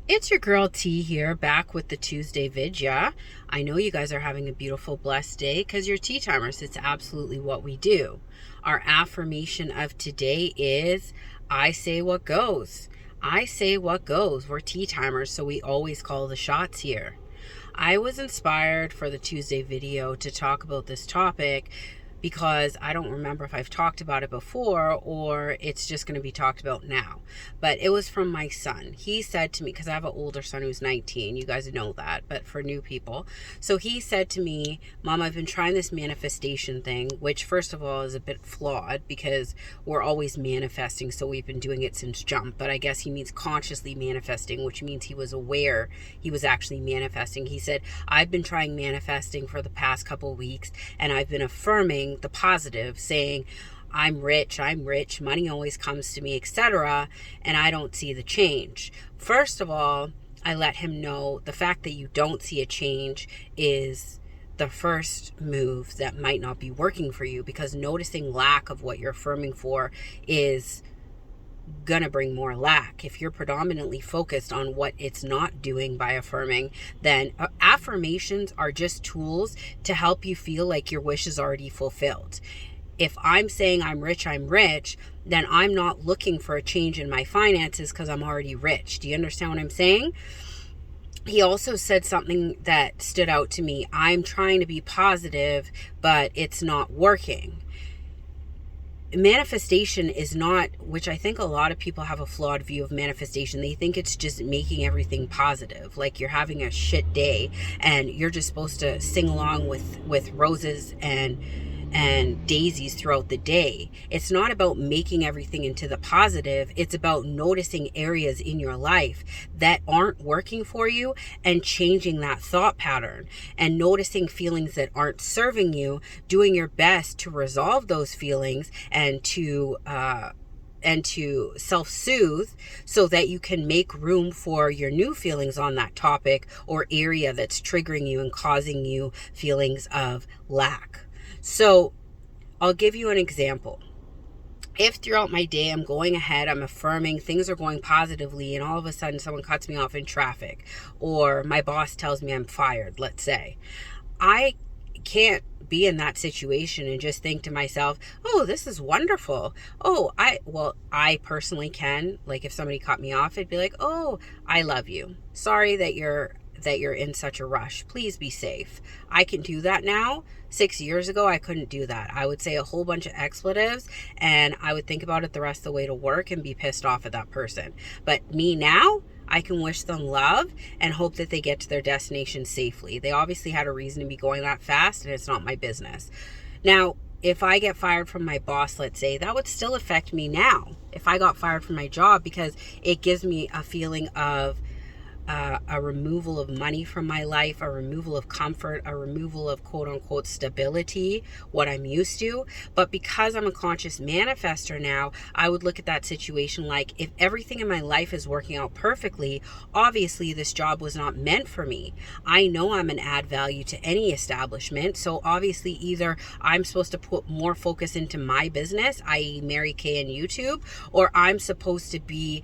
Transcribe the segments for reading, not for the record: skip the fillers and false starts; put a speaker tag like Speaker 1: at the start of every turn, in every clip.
Speaker 1: It's your girl T here, back with the Tuesday vid. Yeah, I know you guys are having a beautiful, blessed day because you're tea timers. It's absolutely what we do. Our affirmation of today is I say what goes. I say what goes. We're tea timers, so we always call the shots here. I was inspired for the Tuesday video to talk about this topic because I don't remember if I've talked about it before or it's just going to be talked about now. But it was from my son. He said to me, because I have an older son who's 19, you guys know that, but for new people. So he said to me, Mom, I've been trying this manifestation thing, which first of all is a bit flawed because we're always manifesting. So we've been doing it since jump, but I guess he means consciously manifesting, which means he was aware he was actually manifesting. He said, I've been trying manifesting for the past couple of weeks and I've been affirming the positive, saying I'm rich, money always comes to me, etc., and I don't see the change. First of all, I let him know the fact that you don't see a change is the first move that might not be working for you, because noticing lack of what you're affirming for is gonna bring more lack. If you're predominantly focused on what it's not doing by affirming, then affirmations are just tools to help you feel like your wish is already fulfilled. If I'm saying I'm rich, then I'm not looking for a change in my finances because I'm already rich. Do you understand what I'm saying? He also said something that stood out to me. I'm trying to be positive, but it's not working. Manifestation is not, which I think a lot of people have a flawed view of manifestation. They think it's just making everything positive, like you're having a shit day and you're just supposed to sing along with roses and daisies throughout the day. It's not about making everything into the positive. It's about noticing areas in your life that aren't working for you and changing that thought pattern, and noticing feelings that aren't serving you, doing your best to resolve those feelings and to self-soothe so that you can make room for your new feelings on that topic or area that's triggering you and causing you feelings of lack. So I'll give you an example. If throughout my day I'm going ahead, I'm affirming, things are going positively, and all of a sudden someone cuts me off in traffic, or my boss tells me I'm fired, let's say, I can't be in that situation and just think to myself, oh, this is wonderful. I personally can, like if somebody cut me off, I'd be like, oh, I love you. Sorry that you're in such a rush. Please be safe. I can do that now. 6 years ago, I couldn't do that. I would say a whole bunch of expletives and I would think about it the rest of the way to work and be pissed off at that person. But me now, I can wish them love and hope that they get to their destination safely. They obviously had a reason to be going that fast and it's not my business. Now, if I get fired from my boss, let's say, that would still affect me now if I got fired from my job, because it gives me a feeling of a removal of money from my life, a removal of comfort, a removal of quote unquote stability, what I'm used to. But because I'm a conscious manifester now, I would look at that situation like, if everything in my life is working out perfectly, obviously this job was not meant for me. I know I'm an add value to any establishment. So obviously either I'm supposed to put more focus into my business, i.e. Mary Kay and YouTube, or I'm supposed to be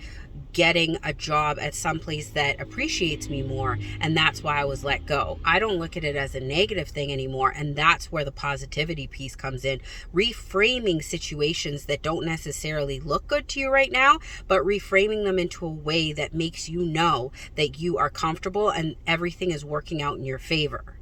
Speaker 1: getting a job at some place that appreciates me more, and that's why I was let go. I don't look at it as a negative thing anymore, and that's where the positivity piece comes in. Reframing situations that don't necessarily look good to you right now, but reframing them into a way that makes you know that you are comfortable and everything is working out in your favor.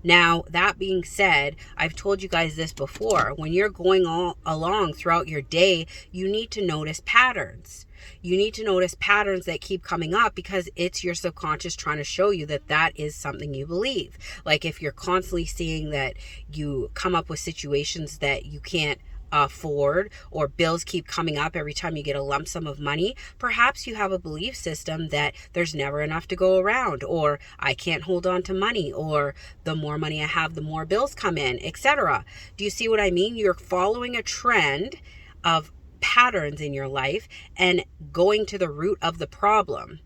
Speaker 1: Now, that being said, I've told you guys this before. When you're going all along throughout your day, you need to notice patterns. You need to notice patterns that keep coming up, because it's your subconscious trying to show you that that is something you believe. Like if you're constantly seeing that you come up with situations that you can't afford, or bills keep coming up every time you get a lump sum of money, perhaps you have a belief system that there's never enough to go around, or I can't hold on to money, or the more money I have, the more bills come in, etc. Do you see what I mean? You're following a trend of patterns in your life and going to the root of the problem.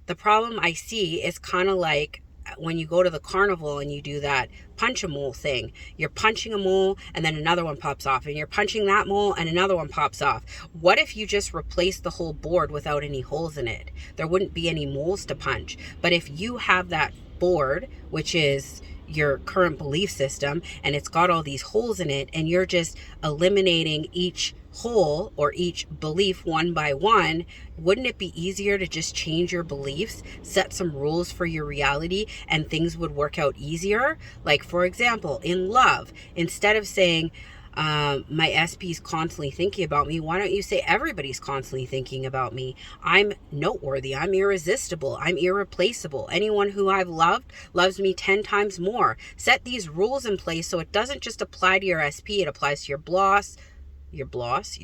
Speaker 1: The problem I see is kind of like when you go to the carnival and you do that punch a mole thing, you're punching a mole and then another one pops off, and you're punching that mole and another one pops off. What if you just replaced the whole board without any holes in it? There wouldn't be any moles to punch. But if you have that board, which is your current belief system, and it's got all these holes in it, and you're just eliminating each hole or each belief one by one, wouldn't it be easier to just change your beliefs, set some rules for your reality, and things would work out easier? Like, for example, in love, instead of saying, my SP's constantly thinking about me, why don't you say everybody's constantly thinking about me? I'm noteworthy. I'm irresistible. I'm irreplaceable. Anyone who I've loved loves me 10 times more. Set these rules in place so it doesn't just apply to your SP, it applies to your boss, your boss,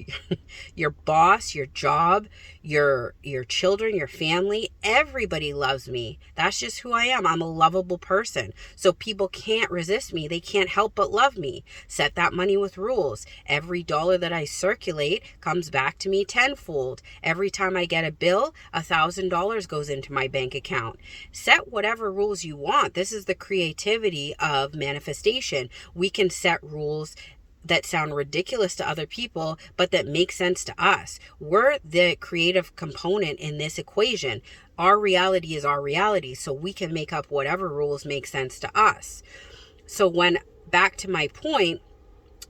Speaker 1: your job, your children, your family. Everybody loves me. That's just who I am. I'm a lovable person. So people can't resist me. They can't help but love me. Set that money with rules. Every dollar that I circulate comes back to me tenfold. Every time I get a bill, $1,000 goes into my bank account. Set whatever rules you want. This is the creativity of manifestation. We can set rules that sound ridiculous to other people, but that make sense to us. We're the creative component in this equation. Our reality is our reality, so we can make up whatever rules make sense to us. So back to my point,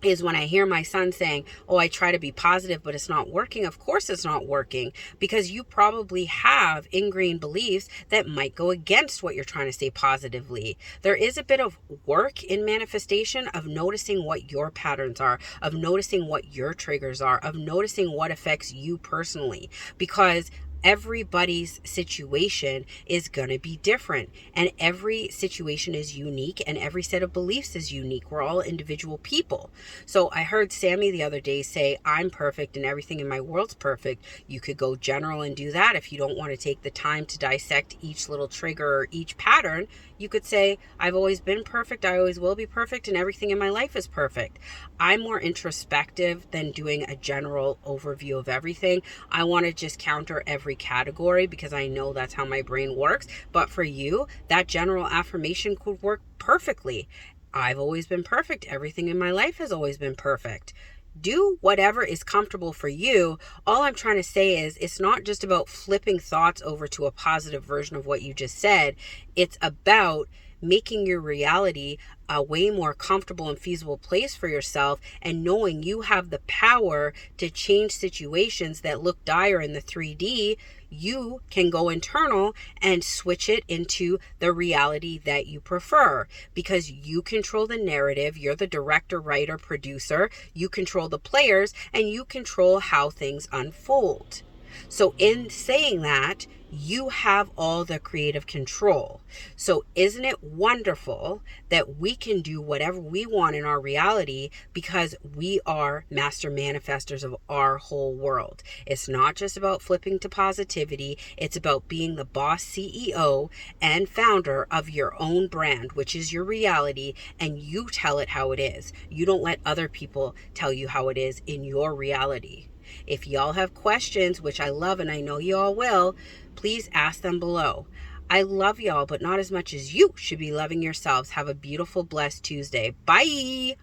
Speaker 1: is when I hear my son saying, oh, I try to be positive, but it's not working. Of course it's not working, because you probably have ingrained beliefs that might go against what you're trying to say positively. There is a bit of work in manifestation of noticing what your patterns are, of noticing what your triggers are, of noticing what affects you personally, because everybody's situation is going to be different, and every situation is unique, and every set of beliefs is unique. We're all individual people. So I heard Sammy the other day say, I'm perfect and everything in my world's perfect. You could go general and do that. If you don't want to take the time to dissect each little trigger or each pattern, you could say, I've always been perfect, I always will be perfect, and everything in my life is perfect. I'm more introspective than doing a general overview of everything. I want to just counter every category because I know that's how my brain works. But for you, that general affirmation could work perfectly. I've always been perfect. Everything in my life has always been perfect. Do whatever is comfortable for you. All I'm trying to say is it's not just about flipping thoughts over to a positive version of what you just said. It's about making your reality a way more comfortable and feasible place for yourself, and knowing you have the power to change situations that look dire in the 3D. You can go internal and switch it into the reality that you prefer, because you control the narrative. You're the director, writer, producer. You control the players, and you control how things unfold. So in saying that, you have all the creative control. So isn't it wonderful that we can do whatever we want in our reality, because we are master manifestors of our whole world? It's not just about flipping to positivity. It's about being the boss, CEO, and founder of your own brand, which is your reality, and you tell it how it is. You don't let other people tell you how it is in your reality. If y'all have questions, which I love and I know y'all will, please ask them below. I love y'all, but not as much as you should be loving yourselves. Have a beautiful, blessed Tuesday. Bye.